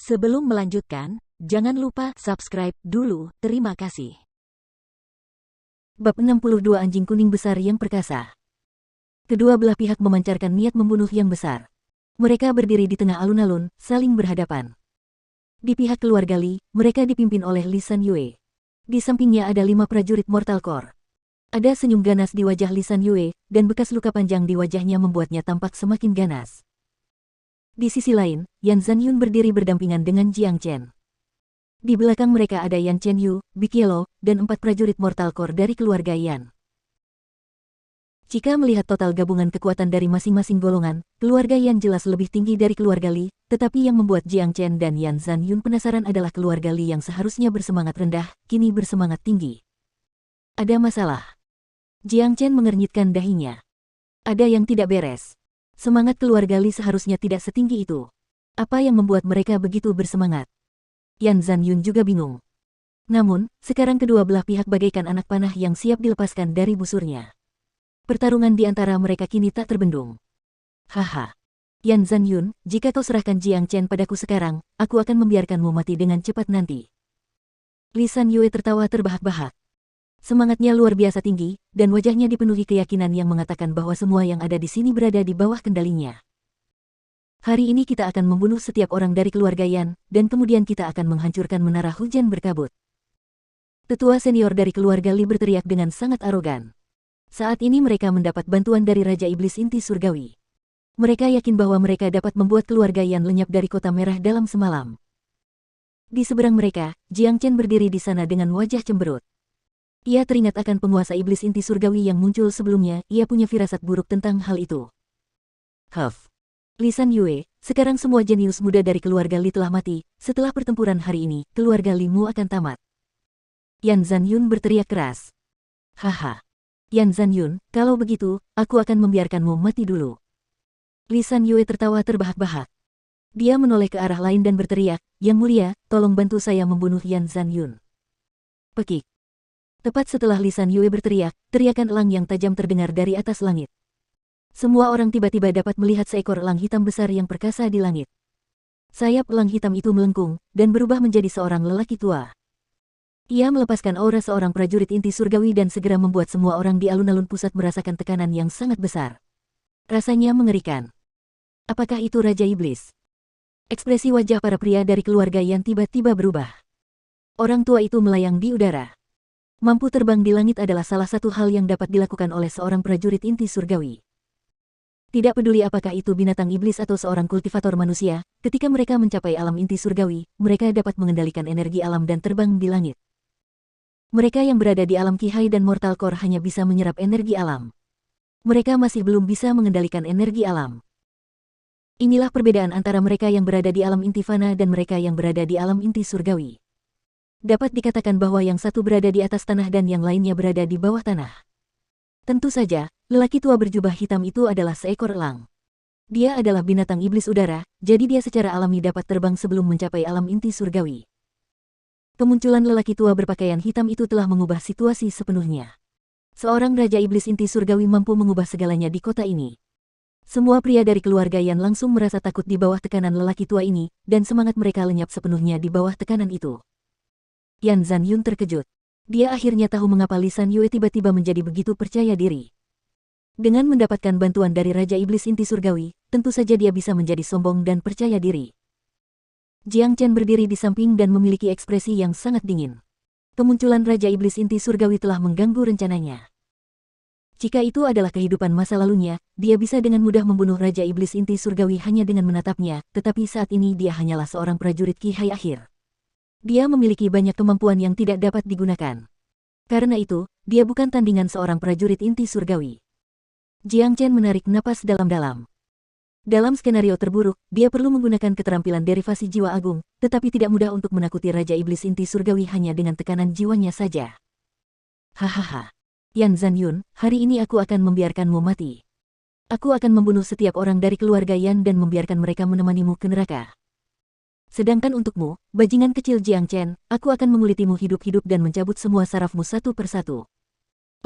Sebelum melanjutkan, jangan lupa subscribe dulu, terima kasih. Bab 62 Anjing Kuning Besar yang Perkasa. Kedua belah pihak memancarkan niat membunuh yang besar. Mereka berdiri di tengah alun-alun, saling berhadapan. Di pihak keluarga Li, mereka dipimpin oleh Li San Yue. Di sampingnya ada 5 prajurit Mortal Core. Ada senyum ganas di wajah Li San Yue, dan bekas luka panjang di wajahnya membuatnya tampak semakin ganas. Di sisi lain, Yan Zanyun berdiri berdampingan dengan Jiang Chen. Di belakang mereka ada Yan Chen Yu, Big Yellow, dan 4 prajurit Mortal Core dari keluarga Yan. Jika melihat total gabungan kekuatan dari masing-masing golongan, keluarga Yan jelas lebih tinggi dari keluarga Li, tetapi yang membuat Jiang Chen dan Yan Zanyun penasaran adalah keluarga Li yang seharusnya bersemangat rendah, kini bersemangat tinggi. Ada masalah. Jiang Chen mengernyitkan dahinya. Ada yang tidak beres. Semangat keluarga Li seharusnya tidak setinggi itu. Apa yang membuat mereka begitu bersemangat? Yan Zanyun juga bingung. Namun, sekarang kedua belah pihak bagaikan anak panah yang siap dilepaskan dari busurnya. Pertarungan di antara mereka kini tak terbendung. Haha. Yan Zanyun, jika kau serahkan Jiang Chen padaku sekarang, aku akan membiarkanmu mati dengan cepat nanti. Li San Yue tertawa terbahak-bahak. Semangatnya luar biasa tinggi, dan wajahnya dipenuhi keyakinan yang mengatakan bahwa semua yang ada di sini berada di bawah kendalinya. Hari ini kita akan membunuh setiap orang dari keluarga Yan, dan kemudian kita akan menghancurkan menara hujan berkabut. Tetua senior dari keluarga Li berteriak dengan sangat arogan. Saat ini mereka mendapat bantuan dari Raja Iblis Inti Surgawi. Mereka yakin bahwa mereka dapat membuat keluarga Yan lenyap dari Kota Merah dalam semalam. Di seberang mereka, Jiang Chen berdiri di sana dengan wajah cemberut. Ia teringat akan penguasa iblis inti surgawi yang muncul sebelumnya, ia punya firasat buruk tentang hal itu. Huff. Li San Yue, sekarang semua jenius muda dari keluarga Li telah mati, setelah pertempuran hari ini, keluarga Li-mu akan tamat. Yan Zanyun berteriak keras. Haha. Yan Zanyun, kalau begitu, aku akan membiarkanmu mati dulu. Li San Yue tertawa terbahak-bahak. Dia menoleh ke arah lain dan berteriak, Yang mulia, tolong bantu saya membunuh Yan Zanyun. Pekik. Tepat setelah Li San Yue berteriak, teriakan elang yang tajam terdengar dari atas langit. Semua orang tiba-tiba dapat melihat seekor elang hitam besar yang perkasa di langit. Sayap elang hitam itu melengkung, dan berubah menjadi seorang lelaki tua. Ia melepaskan aura seorang prajurit inti surgawi dan segera membuat semua orang di alun-alun pusat merasakan tekanan yang sangat besar. Rasanya mengerikan. Apakah itu Raja Iblis? Ekspresi wajah para pria dari keluarga yang tiba-tiba berubah. Orang tua itu melayang di udara. Mampu terbang di langit adalah salah satu hal yang dapat dilakukan oleh seorang prajurit inti surgawi. Tidak peduli apakah itu binatang iblis atau seorang kultivator manusia, ketika mereka mencapai alam inti surgawi, mereka dapat mengendalikan energi alam dan terbang di langit. Mereka yang berada di alam Kihai dan Mortal Core hanya bisa menyerap energi alam. Mereka masih belum bisa mengendalikan energi alam. Inilah perbedaan antara mereka yang berada di alam inti fana dan mereka yang berada di alam inti surgawi. Dapat dikatakan bahwa yang satu berada di atas tanah dan yang lainnya berada di bawah tanah. Tentu saja, lelaki tua berjubah hitam itu adalah seekor elang. Dia adalah binatang iblis udara, jadi dia secara alami dapat terbang sebelum mencapai alam inti surgawi. Kemunculan lelaki tua berpakaian hitam itu telah mengubah situasi sepenuhnya. Seorang Raja Iblis Inti Surgawi mampu mengubah segalanya di kota ini. Semua pria dari keluarga Yan langsung merasa takut di bawah tekanan lelaki tua ini, dan semangat mereka lenyap sepenuhnya di bawah tekanan itu. Yan Zanyun terkejut. Dia akhirnya tahu mengapa Li San Yue tiba-tiba menjadi begitu percaya diri. Dengan mendapatkan bantuan dari Raja Iblis Inti Surgawi, tentu saja dia bisa menjadi sombong dan percaya diri. Jiang Chen berdiri di samping dan memiliki ekspresi yang sangat dingin. Kemunculan Raja Iblis Inti Surgawi telah mengganggu rencananya. Jika itu adalah kehidupan masa lalunya, dia bisa dengan mudah membunuh Raja Iblis Inti Surgawi hanya dengan menatapnya, tetapi saat ini dia hanyalah seorang prajurit Kihai akhir. Dia memiliki banyak kemampuan yang tidak dapat digunakan. Karena itu, dia bukan tandingan seorang prajurit inti surgawi. Jiang Chen menarik napas dalam-dalam. Dalam skenario terburuk, dia perlu menggunakan keterampilan derivasi jiwa agung, tetapi tidak mudah untuk menakuti Raja Iblis Inti Surgawi hanya dengan tekanan jiwanya saja. Hahaha. Yan Zanyun, hari ini aku akan membiarkanmu mati. Aku akan membunuh setiap orang dari keluarga Yan dan membiarkan mereka menemanimu ke neraka. Sedangkan untukmu, bajingan kecil Jiang Chen, aku akan mengulitimu hidup-hidup dan mencabut semua sarafmu satu persatu.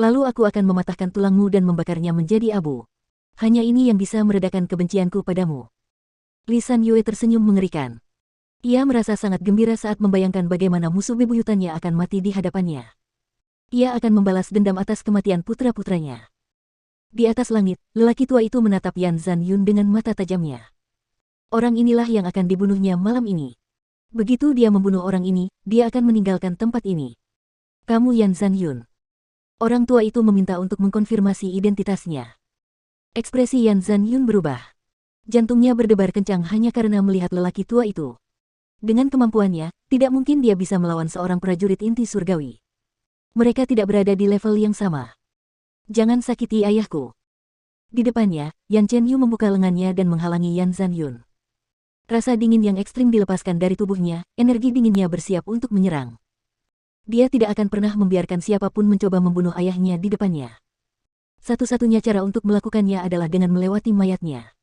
Lalu aku akan mematahkan tulangmu dan membakarnya menjadi abu. Hanya ini yang bisa meredakan kebencianku padamu. Li San Yue tersenyum mengerikan. Ia merasa sangat gembira saat membayangkan bagaimana musuh bebuyutannya akan mati di hadapannya. Ia akan membalas dendam atas kematian putra-putranya. Di atas langit, lelaki tua itu menatap Yan Zanyun dengan mata tajamnya. Orang inilah yang akan dibunuhnya malam ini. Begitu dia membunuh orang ini, dia akan meninggalkan tempat ini. Kamu Yan Zanyun. Orang tua itu meminta untuk mengkonfirmasi identitasnya. Ekspresi Yan Zanyun berubah. Jantungnya berdebar kencang hanya karena melihat lelaki tua itu. Dengan kemampuannya, tidak mungkin dia bisa melawan seorang prajurit inti surgawi. Mereka tidak berada di level yang sama. Jangan sakiti ayahku. Di depannya, Yan Chenyu membuka lengannya dan menghalangi Yan Zanyun. Rasa dingin yang ekstrim dilepaskan dari tubuhnya, energi dinginnya bersiap untuk menyerang. Dia tidak akan pernah membiarkan siapapun mencoba membunuh ayahnya di depannya. Satu-satunya cara untuk melakukannya adalah dengan melewati mayatnya.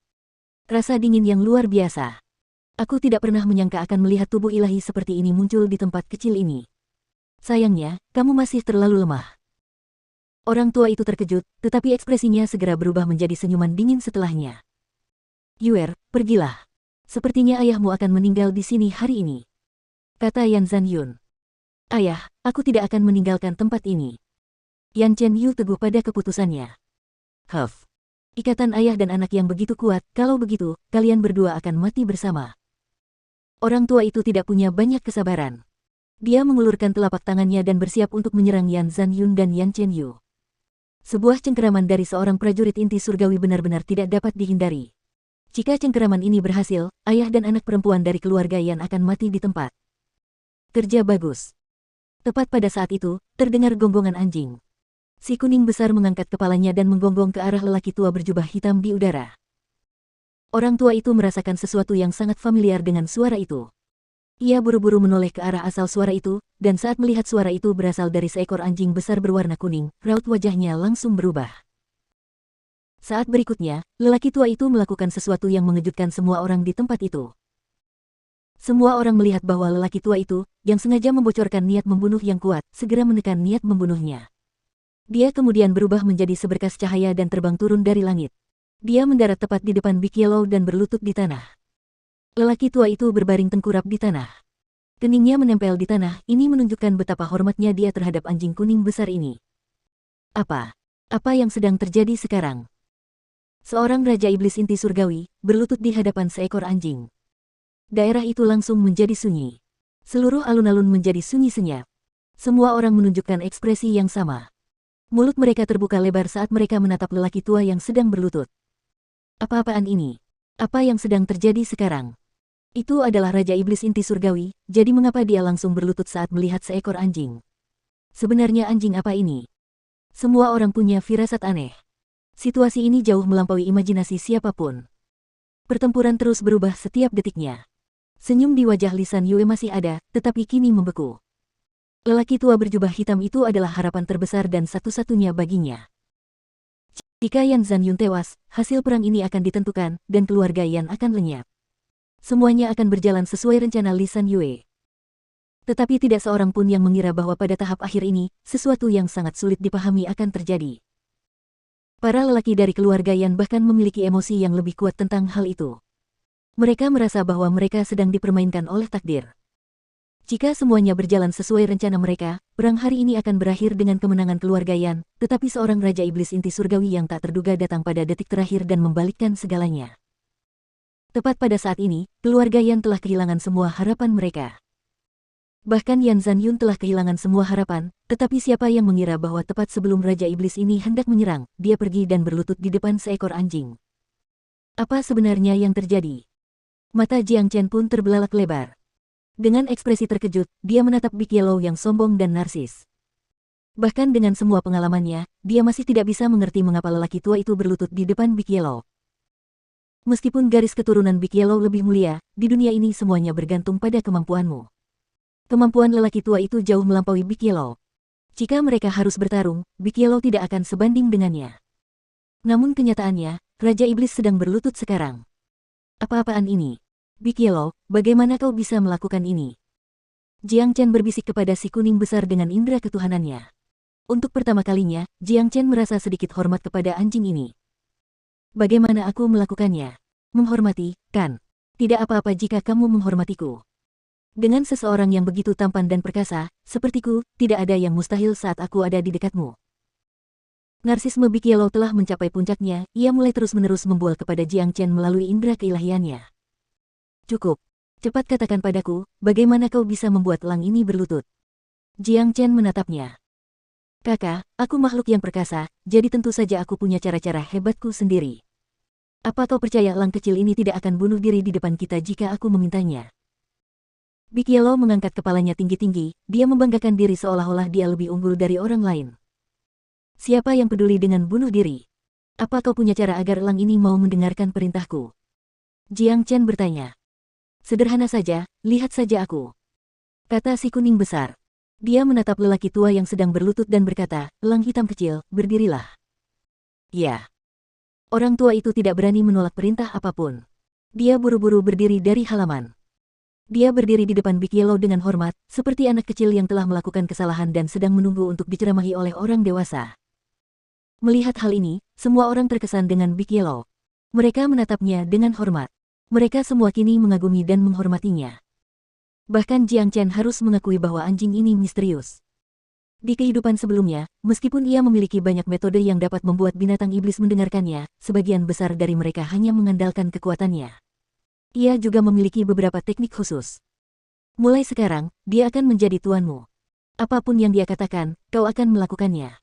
Rasa dingin yang luar biasa. Aku tidak pernah menyangka akan melihat tubuh ilahi seperti ini muncul di tempat kecil ini. Sayangnya, kamu masih terlalu lemah. Orang tua itu terkejut, tetapi ekspresinya segera berubah menjadi senyuman dingin setelahnya. Yuer, pergilah. Sepertinya ayahmu akan meninggal di sini hari ini. Kata Yan Zanyun. Ayah, aku tidak akan meninggalkan tempat ini. Yan Chenyu teguh pada keputusannya. Huff. Ikatan ayah dan anak yang begitu kuat, kalau begitu, kalian berdua akan mati bersama. Orang tua itu tidak punya banyak kesabaran. Dia mengulurkan telapak tangannya dan bersiap untuk menyerang Yan Zanyun dan Yan Chenyu. Sebuah cengkeraman dari seorang prajurit inti surgawi benar-benar tidak dapat dihindari. Jika cengkeraman ini berhasil, ayah dan anak perempuan dari keluarga Yan akan mati di tempat. Kerja bagus. Tepat pada saat itu, terdengar gonggongan anjing. Si kuning besar mengangkat kepalanya dan menggonggong ke arah lelaki tua berjubah hitam di udara. Orang tua itu merasakan sesuatu yang sangat familiar dengan suara itu. Ia buru-buru menoleh ke arah asal suara itu, dan saat melihat suara itu berasal dari seekor anjing besar berwarna kuning, raut wajahnya langsung berubah. Saat berikutnya, lelaki tua itu melakukan sesuatu yang mengejutkan semua orang di tempat itu. Semua orang melihat bahwa lelaki tua itu, yang sengaja membocorkan niat membunuh yang kuat, segera menekan niat membunuhnya. Dia kemudian berubah menjadi seberkas cahaya dan terbang turun dari langit. Dia mendarat tepat di depan Big Yellow dan berlutut di tanah. Lelaki tua itu berbaring tengkurap di tanah. Keningnya menempel di tanah, ini menunjukkan betapa hormatnya dia terhadap anjing kuning besar ini. Apa yang sedang terjadi sekarang? Seorang Raja Iblis Inti Surgawi, berlutut di hadapan seekor anjing. Daerah itu langsung menjadi sunyi. Seluruh alun-alun menjadi sunyi senyap. Semua orang menunjukkan ekspresi yang sama. Mulut mereka terbuka lebar saat mereka menatap lelaki tua yang sedang berlutut. Apa-apaan ini? Apa yang sedang terjadi sekarang? Itu adalah Raja Iblis Inti Surgawi, jadi mengapa dia langsung berlutut saat melihat seekor anjing? Sebenarnya anjing apa ini? Semua orang punya firasat aneh. Situasi ini jauh melampaui imajinasi siapapun. Pertempuran terus berubah setiap detiknya. Senyum di wajah Lisan Yue masih ada, tetapi kini membeku. Lelaki tua berjubah hitam itu adalah harapan terbesar dan satu-satunya baginya. Jika Yan Zanyun tewas, hasil perang ini akan ditentukan, dan keluarga Yan akan lenyap. Semuanya akan berjalan sesuai rencana Lisan Yue. Tetapi tidak seorang pun yang mengira bahwa pada tahap akhir ini, sesuatu yang sangat sulit dipahami akan terjadi. Para lelaki dari keluarga Yan bahkan memiliki emosi yang lebih kuat tentang hal itu. Mereka merasa bahwa mereka sedang dipermainkan oleh takdir. Jika semuanya berjalan sesuai rencana mereka, perang hari ini akan berakhir dengan kemenangan keluarga Yan, tetapi seorang Raja Iblis Inti Surgawi yang tak terduga datang pada detik terakhir dan membalikkan segalanya. Tepat pada saat ini, keluarga Yan telah kehilangan semua harapan mereka. Bahkan Yan Zanyun telah kehilangan semua harapan, tetapi siapa yang mengira bahwa tepat sebelum Raja Iblis ini hendak menyerang, dia pergi dan berlutut di depan seekor anjing. Apa sebenarnya yang terjadi? Mata Jiang Chen pun terbelalak lebar. Dengan ekspresi terkejut, dia menatap Big Yellow yang sombong dan narsis. Bahkan dengan semua pengalamannya, dia masih tidak bisa mengerti mengapa lelaki tua itu berlutut di depan Big Yellow. Meskipun garis keturunan Big Yellow lebih mulia, di dunia ini semuanya bergantung pada kemampuanmu. Kemampuan lelaki tua itu jauh melampaui Big Yellow. Jika mereka harus bertarung, Big Yellow tidak akan sebanding dengannya. Namun kenyataannya, Raja Iblis sedang berlutut sekarang. Apa-apaan ini? Big Yellow, bagaimana kau bisa melakukan ini? Jiang Chen berbisik kepada si kuning besar dengan indera ketuhanannya. Untuk pertama kalinya, Jiang Chen merasa sedikit hormat kepada anjing ini. Bagaimana aku melakukannya? Menghormati, kan? Tidak apa-apa jika kamu menghormatiku. Dengan seseorang yang begitu tampan dan perkasa, sepertiku, tidak ada yang mustahil saat aku ada di dekatmu. Narsisme Big Yellow telah mencapai puncaknya, ia mulai terus-menerus membual kepada Jiang Chen melalui indera keilahiannya. Cukup. Cepat katakan padaku, bagaimana kau bisa membuat elang ini berlutut? Jiang Chen menatapnya. Kakak, aku makhluk yang perkasa, jadi tentu saja aku punya cara-cara hebatku sendiri. Apa kau percaya elang kecil ini tidak akan bunuh diri di depan kita jika aku memintanya? Big Yellow mengangkat kepalanya tinggi-tinggi, dia membanggakan diri seolah-olah dia lebih unggul dari orang lain. Siapa yang peduli dengan bunuh diri? Apa kau punya cara agar elang ini mau mendengarkan perintahku? Jiang Chen bertanya. Sederhana saja, lihat saja aku. Kata si kuning besar. Dia menatap lelaki tua yang sedang berlutut dan berkata, elang hitam kecil, berdirilah. Ya. Orang tua itu tidak berani menolak perintah apapun. Dia buru-buru berdiri dari halaman. Dia berdiri di depan Big Yellow dengan hormat, seperti anak kecil yang telah melakukan kesalahan dan sedang menunggu untuk diceramahi oleh orang dewasa. Melihat hal ini, semua orang terkesan dengan Big Yellow. Mereka menatapnya dengan hormat. Mereka semua kini mengagumi dan menghormatinya. Bahkan Jiang Chen harus mengakui bahwa anjing ini misterius. Di kehidupan sebelumnya, meskipun ia memiliki banyak metode yang dapat membuat binatang iblis mendengarkannya, sebagian besar dari mereka hanya mengandalkan kekuatannya. Ia juga memiliki beberapa teknik khusus. Mulai sekarang, dia akan menjadi tuanmu. Apapun yang dia katakan, kau akan melakukannya.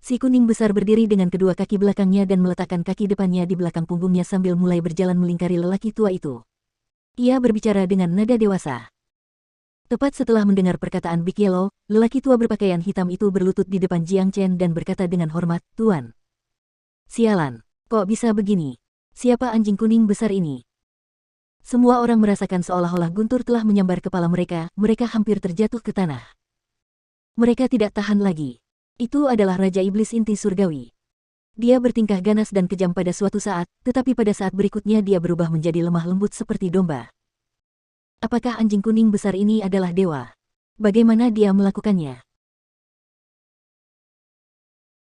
Si kuning besar berdiri dengan kedua kaki belakangnya dan meletakkan kaki depannya di belakang punggungnya sambil mulai berjalan melingkari lelaki tua itu. Ia berbicara dengan nada dewasa. Tepat setelah mendengar perkataan Big Yellow, lelaki tua berpakaian hitam itu berlutut di depan Jiang Chen dan berkata dengan hormat, Tuan. Sialan, kok bisa begini? Siapa anjing kuning besar ini? Semua orang merasakan seolah-olah guntur telah menyambar kepala mereka, mereka hampir terjatuh ke tanah. Mereka tidak tahan lagi. Itu adalah Raja Iblis Inti Surgawi. Dia bertingkah ganas dan kejam pada suatu saat, tetapi pada saat berikutnya dia berubah menjadi lemah lembut seperti domba. Apakah anjing kuning besar ini adalah dewa? Bagaimana dia melakukannya?